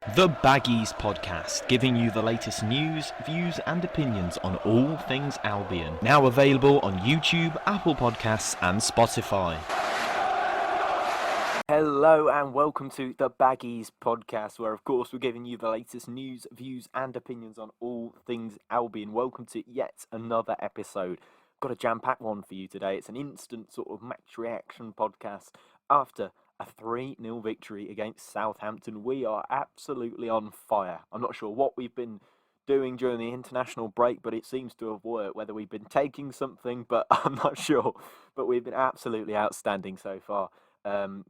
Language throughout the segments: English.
The Baggies Podcast, giving you the latest news, views and opinions on all things Albion. Now available on YouTube, Apple Podcasts and Spotify. Hello and welcome to the Baggies Podcast, where of course we're giving you the latest news, views and opinions on all things Albion. Welcome to yet another episode. Got a jam-packed one for you today. It's an instant sort of match reaction podcast after a 3-0 victory against Southampton. We are absolutely on fire. I'm not sure what we've been doing during the international break, but it seems to have worked. Whether we've been taking something, but I'm not sure. But we've been absolutely outstanding so far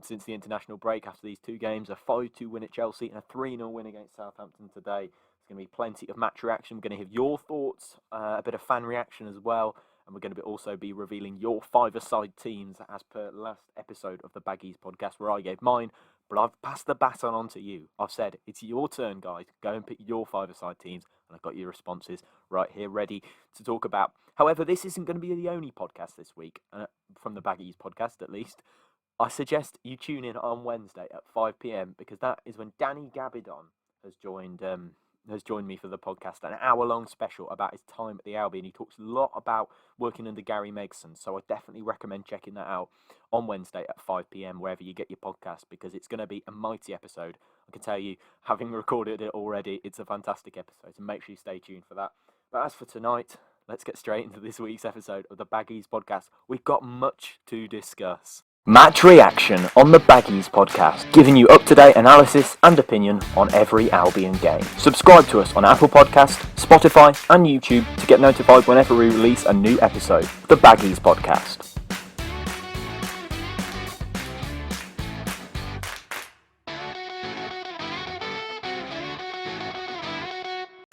since the international break after these two games. A 5-2 win at Chelsea and a 3-0 win against Southampton today. There's going to be plenty of match reaction. We're going to hear your thoughts, a bit of fan reaction as well. And we're going to also be revealing your FiveASide teams as per last episode of the Baggies Podcast, where I gave mine, but I've passed the baton on to you. I've said, it's your turn, guys. Go and pick your FiveASide teams, and I've got your responses right here ready to talk about. However, this isn't going to be the only podcast this week, from the Baggies Podcast at least. I suggest you tune in on Wednesday at 5 p.m, because that is when Danny Gabidon has joined me for the podcast, an hour-long special about his time at the Albion. He talks a lot about working under Gary Megson, so I definitely recommend checking that out on Wednesday at 5 p.m, wherever you get your podcast, because it's going to be a mighty episode. I can tell you, having recorded it already, it's a fantastic episode, so make sure you stay tuned for that. But as for tonight, let's get straight into this week's episode of the Baggies Podcast. We've got much to discuss. Match reaction on the Baggies Podcast, giving you up-to-date analysis and opinion on every Albion game. Subscribe to us on Apple Podcast, Spotify and YouTube to get notified whenever we release a new episode of the Baggies Podcast.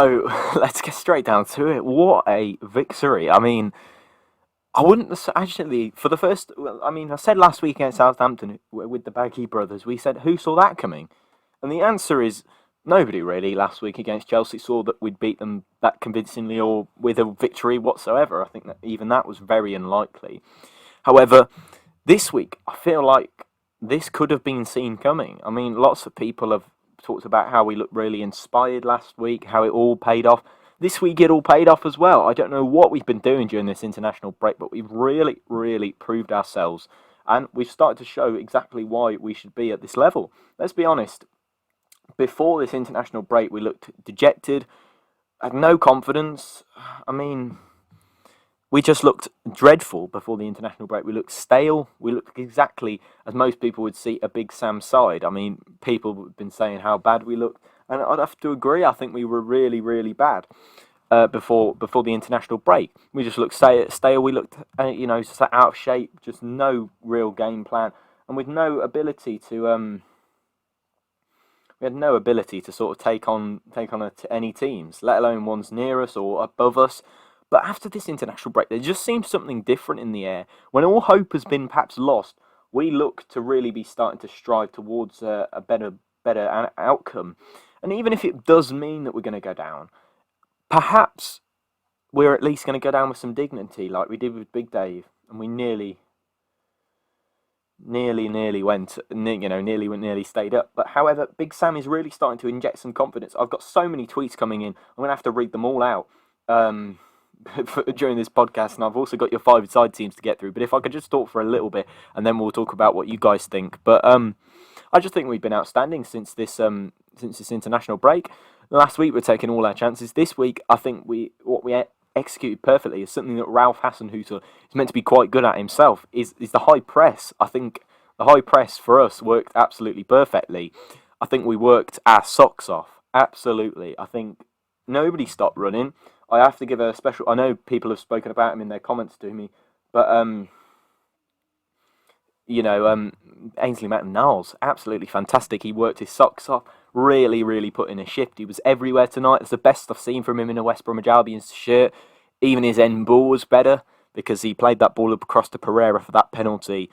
So, let's get straight down to it. What a victory. I mean, I wouldn't actually, for the first, I said last week against Southampton with the Baggy brothers, we said, who saw that coming? And the answer is, nobody really last week against Chelsea saw that we'd beat them that convincingly or with a victory whatsoever. I think that even that was very unlikely. However, this week, I feel like this could have been seen coming. I mean, lots of people have talked about how we looked really inspired last week, how it all paid off. This week it all paid off as well. I don't know what we've been doing during this international break, but we've really, really proved ourselves. And we've started to show exactly why we should be at this level. Let's be honest. Before this international break, we looked dejected, had no confidence. I mean, we just looked dreadful before the international break. We looked stale. We looked exactly as most people would see a Big Sam side. I mean, people have been saying how bad we looked. And I'd have to agree, I think we were really, really bad before the international break. We just looked stale. We looked, out of shape, just no real game plan. And with no ability to, we had no ability to sort of take on any teams, let alone ones near us or above us. But after this international break, there just seems something different in the air. When all hope has been perhaps lost, we look to really be starting to strive towards a better outcome. And even if it does mean that we're going to go down, perhaps we're at least going to go down with some dignity, like we did with Big Dave, and we nearly stayed up. But however, Big Sam is really starting to inject some confidence. I've got so many tweets coming in. I'm going to have to read them all out during this podcast, and I've also got your FiveASide teams to get through. But if I could just talk for a little bit, and then we'll talk about what you guys think. But I just think we've been outstanding since this international break. Last week we're taking all our chances. This week I think what we executed perfectly is something that Ralph Hasenhuttl is meant to be quite good at himself. Is the high press. I think the high press for us worked absolutely perfectly. I think we worked our socks off. Absolutely. I think nobody stopped running. I have to give a special. I know people have spoken about him in their comments to me, but Ainsley Maitland-Niles, absolutely fantastic. He worked his socks off, really, really put in a shift. He was everywhere tonight. It's the best I've seen from him in a West Bromwich Albion shirt. Even his end ball was better because he played that ball across to Pereira for that penalty.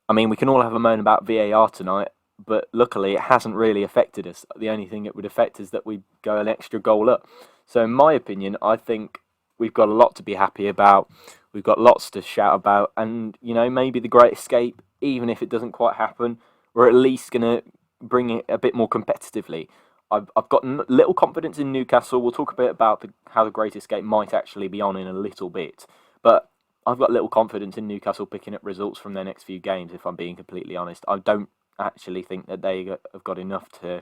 I mean, we can all have a moan about VAR tonight, but luckily it hasn't really affected us. The only thing it would affect is that we go an extra goal up. So in my opinion, I think we've got a lot to be happy about. We've got lots to shout about. And, maybe the Great Escape, even if it doesn't quite happen, we're at least going to bring it a bit more competitively. I've got little confidence in Newcastle. We'll talk a bit about how the Great Escape might actually be on in a little bit. But I've got little confidence in Newcastle picking up results from their next few games, if I'm being completely honest. I don't actually think that they have got enough to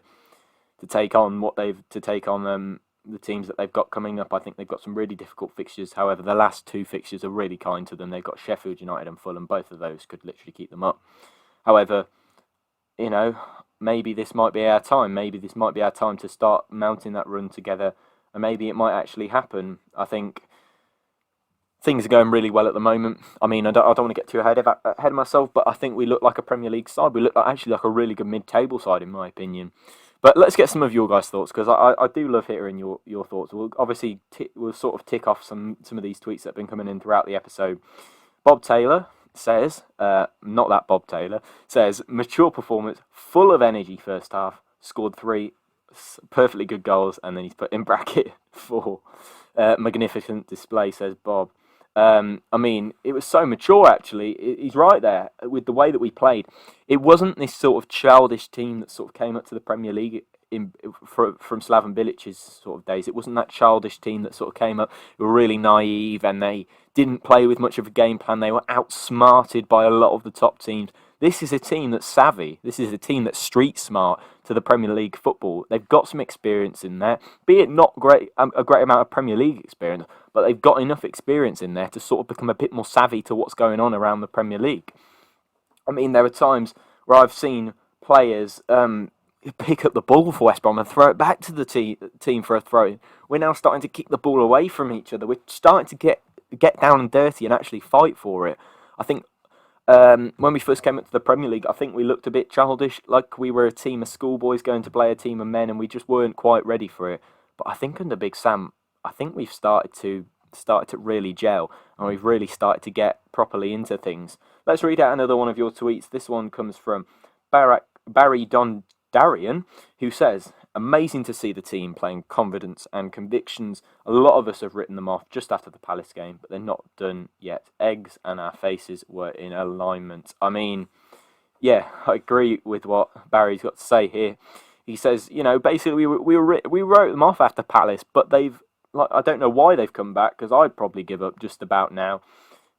take on the teams that they've got coming up. I think they've got some really difficult fixtures. However, the last two fixtures are really kind to them. They've got Sheffield United and Fulham. Both of those could literally keep them up. However, maybe this might be our time. Maybe this might be our time to start mounting that run together, and maybe it might actually happen. I think things are going really well at the moment. I mean, I don't want to get too ahead of myself, but I think we look like a Premier League side. We look like a really good mid-table side, in my opinion. But let's get some of your guys' thoughts, because I do love hearing your thoughts. We'll obviously we'll sort of tick off some of these tweets that have been coming in throughout the episode. Bob Taylor says, not that Bob Taylor, says, mature performance, full of energy first half, scored 3 perfectly good goals, and then he's put in bracket 4. Magnificent display, says Bob. I mean, it was so mature, actually. He's right there with the way that we played. It wasn't this sort of childish team that sort of came up to the Premier League from Slaven Bilic's sort of days. It wasn't that childish team that sort of came up, who were really naive, and they didn't play with much of a game plan. They were outsmarted by a lot of the top teams. This is a team that's savvy. This is a team that's street smart to the Premier League football. They've got some experience in there, be it not a great amount of Premier League experience, but they've got enough experience in there to sort of become a bit more savvy to what's going on around the Premier League. I mean, there are times where I've seen players pick up the ball for West Brom and throw it back to the team for a throw. We're now starting to kick the ball away from each other. We're starting to get down and dirty and actually fight for it. I think when we first came up to the Premier League, I think we looked a bit childish, like we were a team of schoolboys going to play a team of men, and we just weren't quite ready for it. But I think under Big Sam, I think we've started to really gel, and we've really started to get properly into things. Let's read out another one of your tweets. This one comes from Barry Dondarian, who says, amazing to see the team playing confidence and convictions. A lot of us have written them off just after the Palace game, but they're not done yet. Eggs and our faces were in alignment. I mean, yeah, I agree with what Barry's got to say here. He says, basically we wrote them off after Palace, but I don't know why they've come back, because I'd probably give up just about now.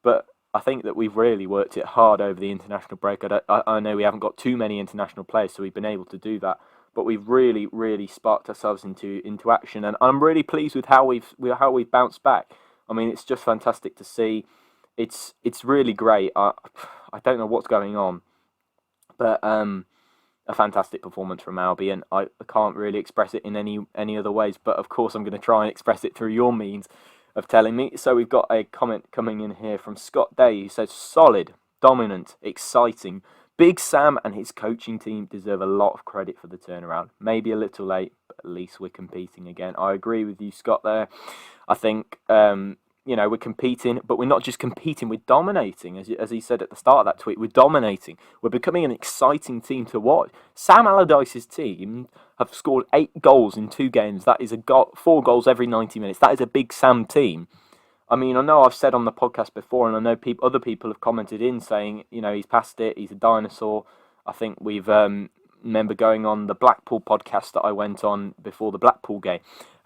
But I think that we've really worked it hard over the international break. I know we haven't got too many international players, so we've been able to do that. But we've really, really sparked ourselves into action, and I'm really pleased with how we've bounced back. I mean, it's just fantastic to see. It's really great. I don't know what's going on, but a fantastic performance from Albion. I can't really express it in any other ways, but of course I'm going to try and express it through your means of telling me. So we've got a comment coming in here from Scott Day, who says, solid, dominant, exciting. Big Sam and his coaching team deserve a lot of credit for the turnaround. Maybe a little late, but at least we're competing again. I agree with you, Scott, there. I think, we're competing, but we're not just competing, we're dominating. As he said at the start of that tweet, we're dominating. We're becoming an exciting team to watch. Sam Allardyce's team have scored 8 goals in 2 games. That is 4 goals every 90 minutes. That is a Big Sam team. I mean, I know I've said on the podcast before, and I know other people have commented in saying, he's past it, he's a dinosaur. I think we've remember going on the Blackpool podcast that I went on before the Blackpool game,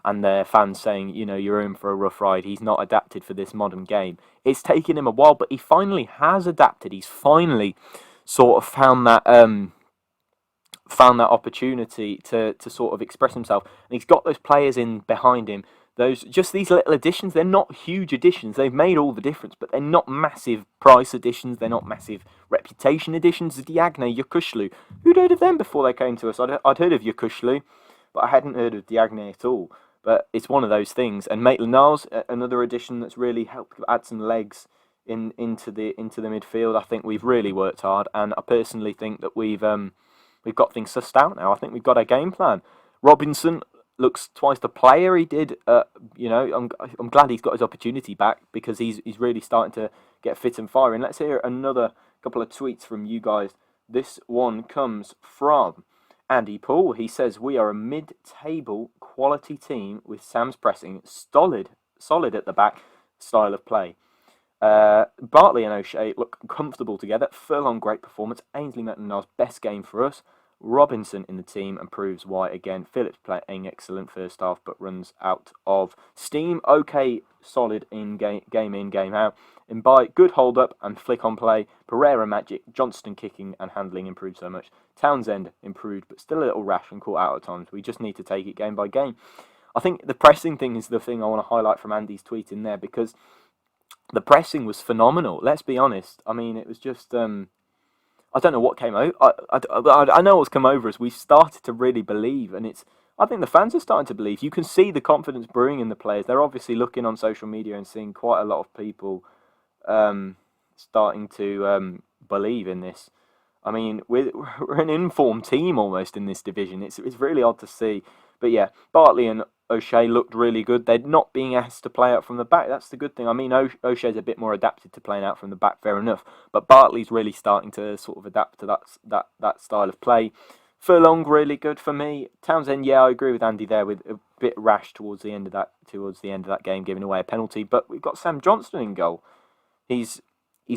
and their fans saying, you're in for a rough ride. He's not adapted for this modern game. It's taken him a while, but he finally has adapted. He's finally sort of found that opportunity to sort of express himself, and he's got those players in behind him. These little additions, they're not huge additions. They've made all the difference, but they're not massive price additions. They're not massive reputation additions. Diagne, Yokushlu, who'd heard of them before they came to us? I'd heard of Yokushlu, but I hadn't heard of Diagne at all. But it's one of those things. And Maitland-Niles, another addition that's really helped add some legs into the midfield. I think we've really worked hard, and I personally think that we've got things sussed out now. I think we've got a game plan. Robinson looks twice the player he did. I'm glad he's got his opportunity back, because he's really starting to get fit and firing. Let's hear another couple of tweets from you guys. This one comes from Andy Paul. He says, we are a mid-table quality team with Sam's pressing, solid at the back style of play. Bartley and O'Shea look comfortable together. Furlong, great performance. Ainsley Maitland-Niles, best game for us. Robinson in the team and proves why again. Phillips playing excellent first half but runs out of steam. Okay, solid in game in, game out. And by good hold up and flick on play, Pereira magic, Johnston kicking and handling improved so much. Townsend improved but still a little rash and caught out at times. We just need to take it game by game. I think the pressing thing is the thing I want to highlight from Andy's tweet in there, because the pressing was phenomenal. Let's be honest. I mean, it was just I don't know what came out. I know what's come over us. We started to really believe, and I think the fans are starting to believe. You can see the confidence brewing in the players. They're obviously looking on social media and seeing quite a lot of people starting to believe in this. I mean, we're an informed team almost in this division. It's really odd to see. But yeah, Bartley and O'Shea looked really good. They're not being asked to play out from the back. That's the good thing. I mean, O'Shea's a bit more adapted to playing out from the back, fair enough. But Bartley's really starting to sort of adapt to that style of play. Furlong really good for me. Townsend, yeah, I agree with Andy there, with a bit rash towards the end of that game, giving away a penalty. But we've got Sam Johnston in goal. He's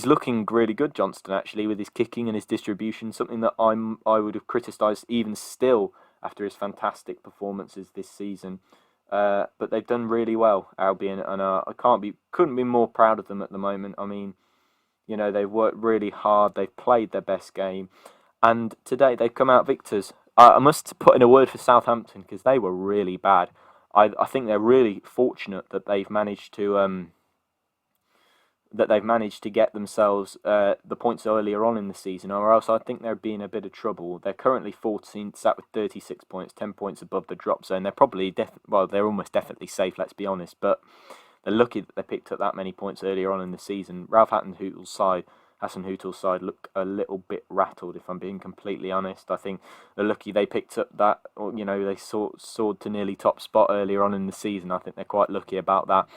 looking really good, Johnston, actually, with his kicking and his distribution. Something that I would have criticised even still after his fantastic performances this season. But they've done really well, Albion, and I couldn't be more proud of them at the moment. I mean, you know, they've worked really hard. They've played their best game, and today they've come out victors. I must put in a word for Southampton, because they were really bad. I think they're really fortunate that they've managed to get themselves the points earlier on in the season, or else I think they'd be in a bit of trouble. They're currently 14th, sat with 36 points, 10 points above the drop zone. They're probably they're almost definitely safe, let's be honest, but they're lucky that they picked up that many points earlier on in the season. Ralph Hasenhüttl's side look a little bit rattled, if I'm being completely honest. I think they're lucky they picked up that, or, you know, they soared to nearly top spot earlier on in the season. I think they're quite lucky about that.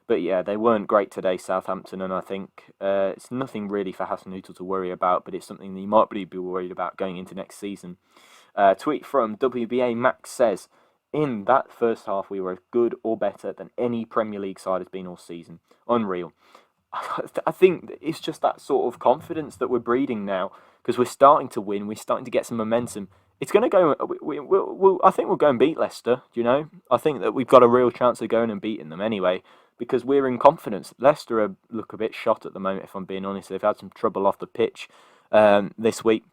But yeah, they weren't great today, Southampton, and I think it's nothing really for Hasenhüttl to worry about, but it's something that you might really be worried about going into next season. Tweet from WBA Max says, in that first half we were as good or better than any Premier League side has been all season. Unreal. I think it's just that sort of confidence that we're breeding now, because we're starting to win, we're starting to get some momentum. It's going to go. I think we'll go and beat Leicester. Do you know? I think that we've got a real chance of going and beating them anyway, because we're in confidence. Leicester look a bit shot at the moment, if I'm being honest. They've had some trouble off the pitch this week.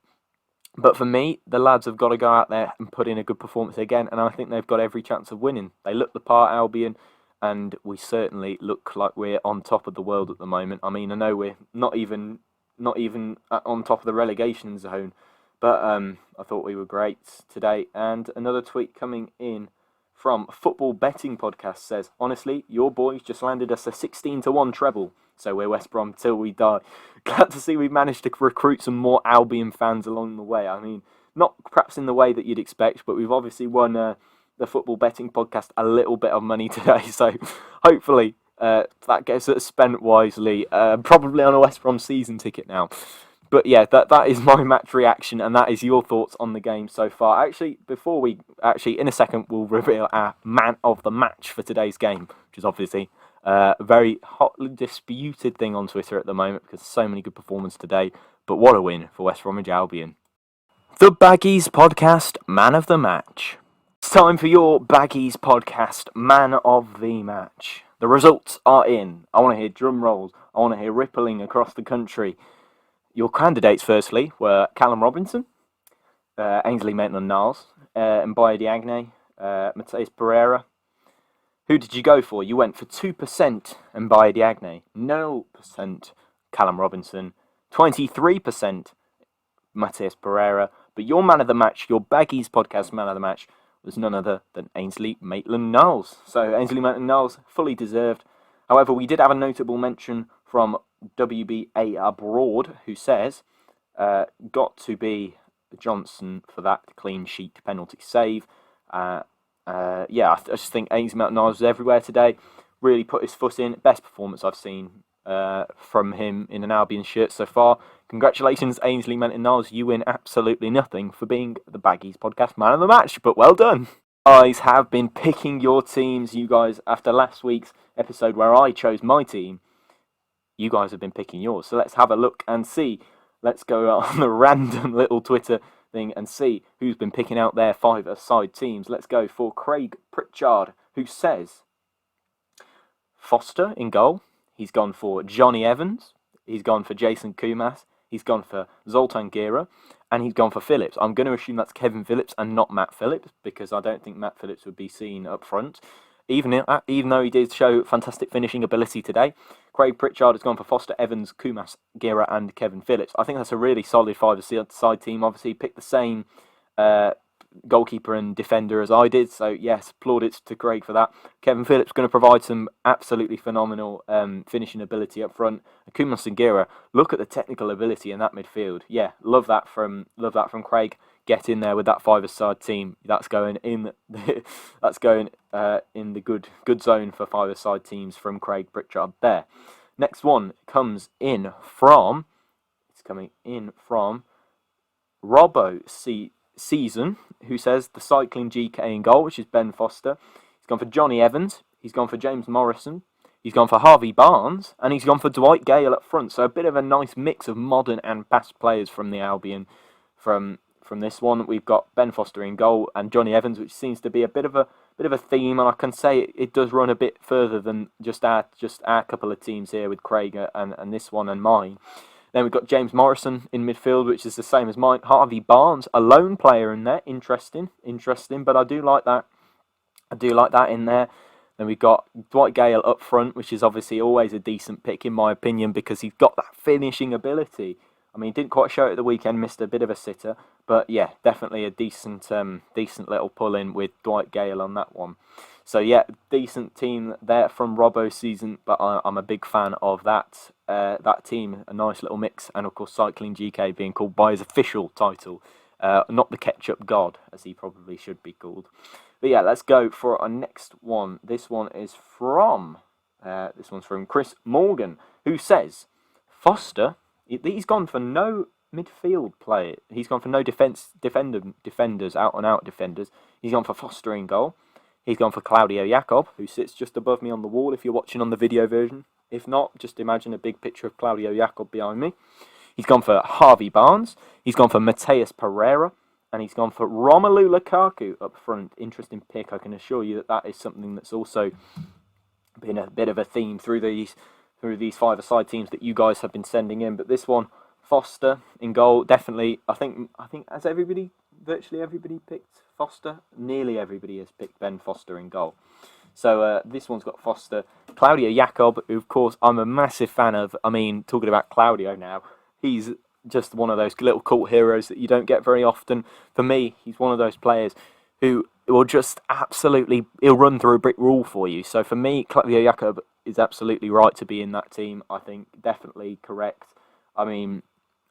But for me, the lads have got to go out there and put in a good performance again, and I think they've got every chance of winning. They look the part, Albion, and we certainly look like we're on top of the world at the moment. I mean, I know we're not even on top of the relegation zone, but I thought we were great today. And another tweet coming in from Football Betting Podcast says, honestly, your boys just landed us a 16-1 treble, so we're West Brom till we die. Glad to see we've managed to recruit some more Albion fans along the way. I mean, not perhaps in the way that you'd expect, but we've obviously won the Football Betting Podcast a little bit of money today, so hopefully that gets us spent wisely, probably on a West Brom season ticket now. But yeah, that is my match reaction, and that is your thoughts on the game so far. Actually, in a second, we'll reveal our man of the match for today's game, which is obviously a very hotly disputed thing on Twitter at the moment, because so many good performances today. But what a win for West Bromwich Albion. The Baggies Podcast Man of the Match. It's time for your Baggies Podcast Man of the Match. The results are in. I want to hear drum rolls. I want to hear rippling across the country. Your candidates, firstly, were Callum Robinson, Ainsley Maitland-Niles, Mbaye Diagne, Matheus Pereira. Who did you go for? You went for 2% Mbaye Diagne, 0% Callum Robinson, 23% Matheus Pereira. But your man of the match, your Baggies Podcast man of the match, was none other than Ainsley Maitland-Niles. So Ainsley Maitland-Niles, fully deserved. However, we did have a notable mention from WBA Abroad, who says, got to be Johnson for that clean sheet penalty save. I just think Ainsley Maitland-Niles was everywhere today. Really put his foot in. Best performance I've seen from him in an Albion shirt so far. Congratulations, Ainsley Maitland-Niles. You win absolutely nothing for being the Baggies Podcast Man of the Match, but well done. Guys have been picking your teams. You guys, after last week's episode where I chose my team, you guys have been picking yours. So let's have a look and see. Let's go on the random little Twitter thing and see who's been picking out their five-a-side teams. Let's go for Craig Pritchard, who says Foster in goal. He's gone for Johnny Evans. He's gone for Jason Kumas. He's gone for Zoltan Gera. And he's gone for Phillips. I'm going to assume that's Kevin Phillips and not Matt Phillips, because I don't think Matt Phillips would be seen up front. Even though he did show fantastic finishing ability today, Craig Pritchard has gone for Foster, Evans, Kumas, Gera and Kevin Phillips. I think that's a really solid five-a-side team. Obviously, he picked the same goalkeeper and defender as I did, so yes, plaudits to Craig for that. Kevin Phillips going to provide some absolutely phenomenal finishing ability up front. Kumas and Gera, look at the technical ability in that midfield. Yeah, love that from Craig. Get in there with that five-a-side team. That's going in. That's going in the good zone for five-a-side teams from Craig Pritchard there. Next one comes in from. It's coming in from Robbo Season, who says the cycling GK in goal, which is Ben Foster. He's gone for Johnny Evans. He's gone for James Morrison. He's gone for Harvey Barnes, and he's gone for Dwight Gale up front. So a bit of a nice mix of modern and past players from the Albion. From this one, we've got Ben Foster in goal and Johnny Evans, which seems to be a bit of a theme, and I can say it does run a bit further than just our couple of teams here with Craig and this one and mine. Then we've got James Morrison in midfield, which is the same as mine. Harvey Barnes, a lone player in there. Interesting, but I do like that. In there. Then we've got Dwight Gale up front, which is obviously always a decent pick in my opinion, because he's got that finishing ability. I mean, didn't quite show it at the weekend, missed a bit of a sitter, but yeah, definitely a decent little pull in with Dwight Gale on that one. So yeah, decent team there from Robbo Season, but I'm a big fan of that team. A nice little mix, and of course Cycling GK being called by his official title, not the Ketchup God, as he probably should be called. But yeah, let's go for our next one. This one is from one's from Chris Morgan, who says Foster. He's gone for no midfield play. He's gone for no defenders, out-and-out defenders. He's gone for Foster in goal. He's gone for Claudio Jacob, who sits just above me on the wall if you're watching on the video version. If not, just imagine a big picture of Claudio Jacob behind me. He's gone for Harvey Barnes. He's gone for Mateus Pereira. And he's gone for Romelu Lukaku up front. Interesting pick. I can assure you that is something that's also been a bit of a theme through these five-a-side teams that you guys have been sending in. But this one, Foster in goal, definitely. I think has virtually everybody picked Foster? Nearly everybody has picked Ben Foster in goal. So this one's got Foster. Claudio Jacob, who of course I'm a massive fan of. I mean, talking about Claudio now, he's just one of those little cult heroes that you don't get very often. For me, he's one of those players who will just he'll run through a brick wall for you. So for me, Claudio Jacob is absolutely right to be in that team. I think definitely correct. I mean,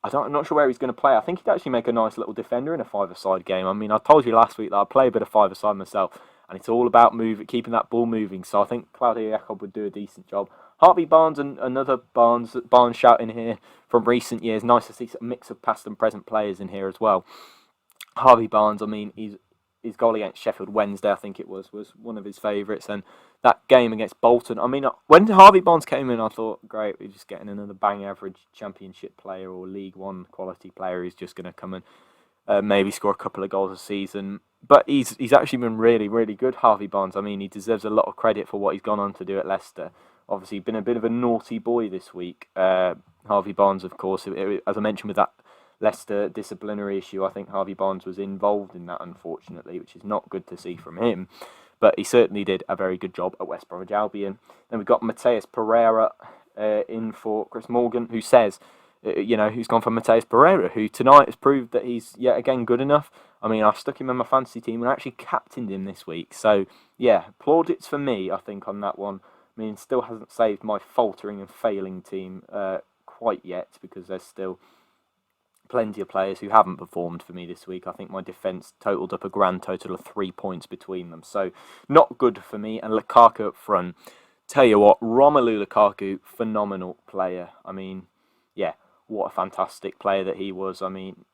I'm not sure where he's going to play. I think he'd actually make a nice little defender in a five-a-side game. I mean, I told you last week that I play a bit of five-a-side myself, and it's all about keeping that ball moving. So I think Claudio Jacob would do a decent job. Harvey Barnes and another Barnes shout in here from recent years. Nice to see a mix of past and present players in here as well. Harvey Barnes, I mean, his goal against Sheffield Wednesday, I think it was one of his favourites. And that game against Bolton, I mean, when Harvey Barnes came in, I thought, great, we're just getting another bang average Championship player or League One quality player who's just going to come and maybe score a couple of goals a season. But he's actually been really, really good, Harvey Barnes. I mean, he deserves a lot of credit for what he's gone on to do at Leicester. Obviously, been a bit of a naughty boy this week. Harvey Barnes, of course, as I mentioned with that Leicester disciplinary issue, I think Harvey Barnes was involved in that, unfortunately, which is not good to see from him. But he certainly did a very good job at West Bromwich Albion. Then we've got Mateus Pereira in for Chris Morgan, who says, who's gone for Mateus Pereira, who tonight has proved that he's yet again good enough. I mean, I've stuck him in my fantasy team and actually captained him this week. So, yeah, plaudits for me, I think, on that one. I mean, still hasn't saved my faltering and failing team quite yet, because there's still plenty of players who haven't performed for me this week. I think my defence totaled up a grand total of 3 points between them. So, not good for me. And Lukaku up front. Tell you what, Romelu Lukaku, phenomenal player. I mean, yeah, what a fantastic player that he was. I mean,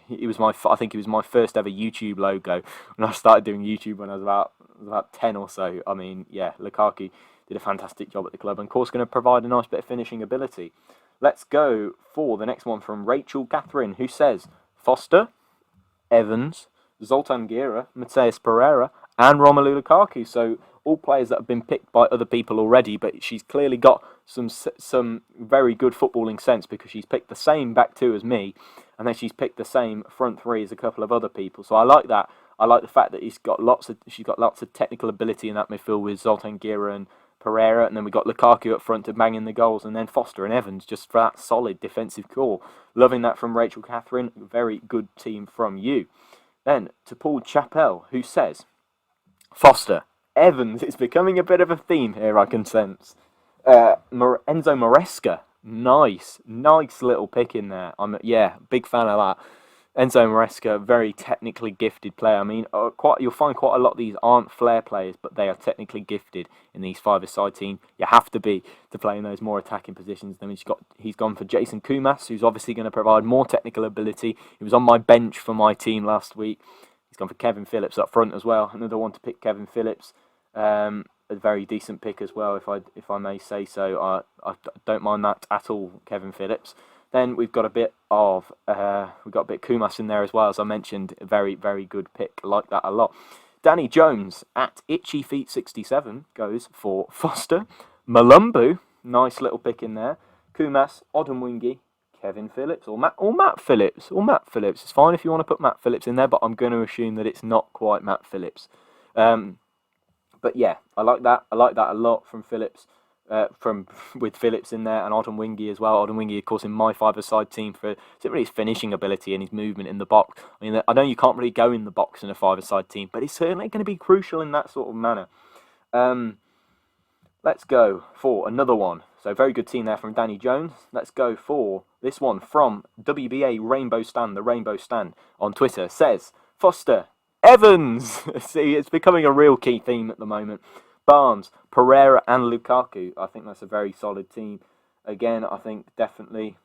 I think he was my first ever YouTube logo when I started doing YouTube when I was about 10 or so. I mean, yeah, Lukaku did a fantastic job at the club, and of course going to provide a nice bit of finishing ability. Let's go for the next one from Rachel Catherine, who says Foster, Evans, Zoltan Guerra, Mateus Pereira, and Romelu Lukaku. So all players that have been picked by other people already, but she's clearly got some very good footballing sense because she's picked the same back two as me, and then she's picked the same front three as a couple of other people. So I like that. I like the fact that she's got lots of technical ability in that midfield with Zoltan Guerra and Pereira, and then we've got Lukaku up front to bang in the goals, and then Foster and Evans just for that solid defensive core. Loving that from Rachel Catherine. Very good team from you. Then to Paul Chappell, who says, Foster, Evans, it's becoming a bit of a theme here, I can sense. Enzo Maresca, nice little pick in there. Big fan of that. Enzo Maresca, very technically gifted player. I mean, you'll find quite a lot of these aren't flair players, but they are technically gifted in these five-a-side team. You have to be to play in those more attacking positions. Then he's gone for Jason Kumas, who's obviously going to provide more technical ability. He was on my bench for my team last week. He's gone for Kevin Phillips up front as well. Another one to pick Kevin Phillips. A very decent pick as well, if I may say so. I don't mind that at all, Kevin Phillips. Then we've got a bit Kumas in there as well, as I mentioned. A very, very good pick. I like that a lot. Danny Jones at ItchyFeet67 goes for Foster. Malumbu, nice little pick in there. Kumas, Odemwingie, Kevin Phillips, or Matt Phillips. It's fine if you want to put Matt Phillips in there, but I'm going to assume that it's not quite Matt Phillips. But yeah, I like that. I like that a lot from Phillips. With Phillips in there and Odemwingie as well. Odemwingie, of course, in my five-a-side team for simply his finishing ability and his movement in the box. I mean, I know you can't really go in the box in a five-a-side team, but it's certainly going to be crucial in that sort of manner. Let's go for another one. So very good team there from Danny Jones. Let's go for this one from WBA Rainbow Stand. The Rainbow Stand on Twitter says, Foster, Evans. See, it's becoming a real key theme at the moment. Barnes, Pereira and Lukaku. I think that's a very solid team. Again, I think definitely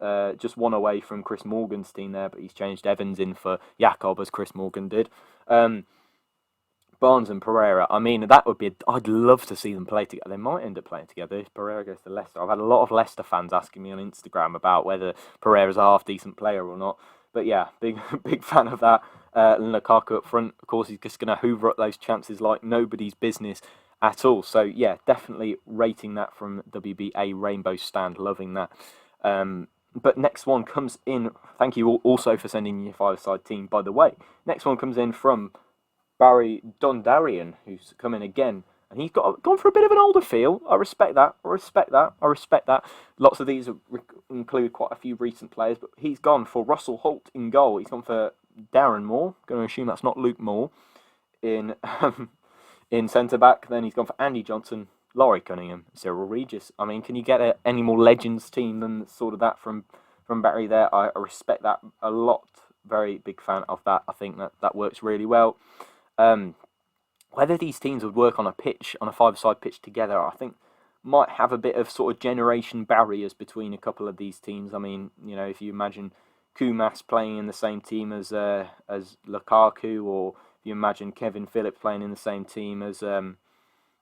just one away from Chris Morgan's team there, but he's changed Evans in for Jakob as Chris Morgan did. Barnes and Pereira, I mean, I'd love to see them play together. They might end up playing together if Pereira goes to Leicester. I've had a lot of Leicester fans asking me on Instagram about whether Pereira's a half-decent player or not. But yeah, big fan of that. Lukaku up front, of course, he's just going to hoover up those chances like nobody's business at all. So yeah, definitely rating that from WBA Rainbow Stand, loving that. But next one comes in, thank you also for sending your five-a-side team, by the way. Next one comes in from Barry Dondarian, who's come in again, and he's gone for a bit of an older feel. I respect that. Lots of these include quite a few recent players, but he's gone for Russell Holt in goal. He's gone for Darren Moore. Going to assume that's not Luke Moore in centre back. Then he's gone for Andy Johnson, Laurie Cunningham, Cyril Regis. I mean, can you get any more Legends team than sort of that from Barry there? I respect that a lot. Very big fan of that. I think that works really well. Whether these teams would work on a five-a-side pitch together, I think might have a bit of sort of generation barriers between a couple of these teams. I mean, you know, if you imagine Kumas playing in the same team as Lukaku, or if you imagine Kevin Phillips playing in the same team as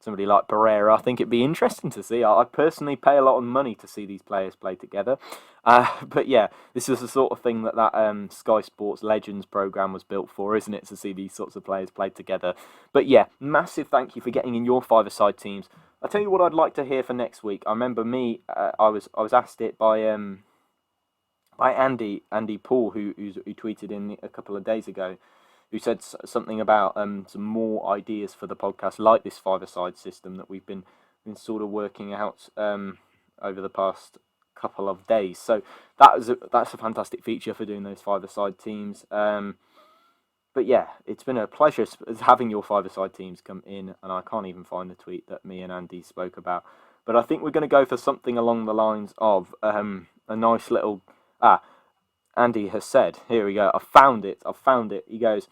somebody like Pereira, I think it'd be interesting to see. I personally pay a lot of money to see these players play together. But yeah, this is the sort of thing that Sky Sports Legends programme was built for, isn't it? To see these sorts of players play together. But yeah, massive thank you for getting in your five-a-side teams. I'll tell you what I'd like to hear for next week. I remember I was asked it by Andy Paul, who tweeted in a couple of days ago, who said something about some more ideas for the podcast, like this five-a-side system that we've been sort of working out over the past couple of days. So that's a fantastic feature for doing those five-a-side teams. But yeah, it's been a pleasure having your five-a-side teams come in, and I can't even find the tweet that me and Andy spoke about. But I think we're going to go for something along the lines of a nice little... Andy has said, here we go, I've found it. He goes,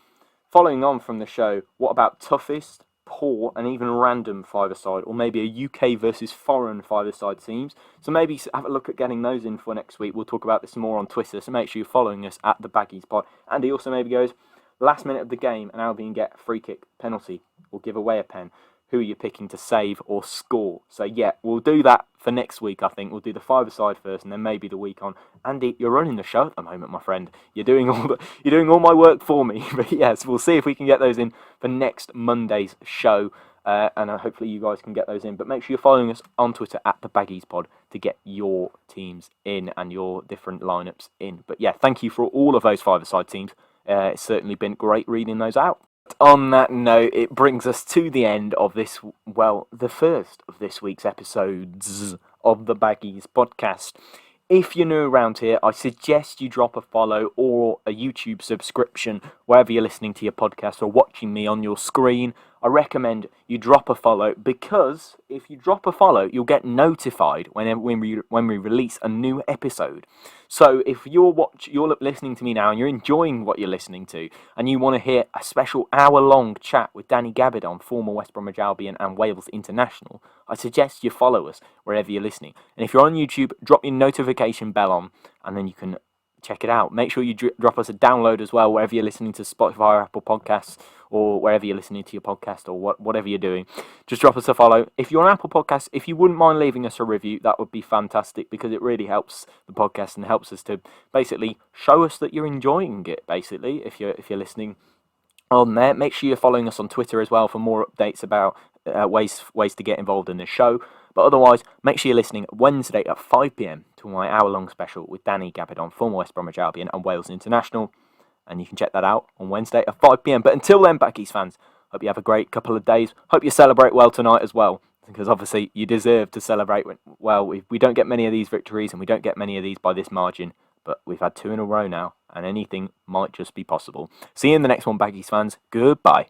following on from the show, what about toughest, poor, and even random five-a-side, or maybe a UK versus foreign five-a-side teams? So maybe have a look at getting those in for next week. We'll talk about this more on Twitter, so make sure you're following us at the Baggies Pod. And he also maybe goes, last minute of the game, and Albion get free kick, penalty, or give away a pen. who you're picking to save or score. So yeah, we'll do that for next week, I think. We'll do the FiveASide first and then maybe the week on. Andy, you're running the show at the moment, my friend. You're doing all my work for me. But yes, we'll see if we can get those in for next Monday's show. And hopefully you guys can get those in. But make sure you're following us on Twitter at thebaggiespodcast to get your teams in and your different lineups in. But yeah, thank you for all of those FiveASide teams. It's certainly been great reading those out. On that note, it brings us to the end of this, the first of this week's episodes of the Baggies Podcast. If you're new around here, I suggest you drop a follow or a YouTube subscription wherever you're listening to your podcast or watching me on your screen. I recommend you drop a follow, because if you drop a follow, you'll get notified when we release a new episode. So if you're listening to me now and you're enjoying what you're listening to, and you want to hear a special hour-long chat with Danny Gabidon, former West Bromwich Albion and Wales international, I suggest you follow us wherever you're listening. And if you're on YouTube, drop your notification bell on, and then you can check it out. Make sure you drop us a download as well, wherever you're listening to Spotify or Apple Podcasts, or wherever you're listening to your podcast, or whatever you're doing. Just drop us a follow. If you're on Apple Podcasts, if you wouldn't mind leaving us a review, that would be fantastic, because it really helps the podcast and helps us to basically show us that you're enjoying it, basically, if you're listening on there. Make sure you're following us on Twitter as well for more updates about ways to get involved in the show. But otherwise, make sure you're listening Wednesday at 5 p.m. to my hour-long special with Danny Gabidon, former West Bromwich Albion and Wales international. And you can check that out on Wednesday at 5 p.m. But until then, Baggies fans, hope you have a great couple of days. Hope you celebrate well tonight as well, because obviously you deserve to celebrate well. We don't get many of these victories, and we don't get many of these by this margin. But we've had 2 in a row now, and anything might just be possible. See you in the next one, Baggies fans. Goodbye.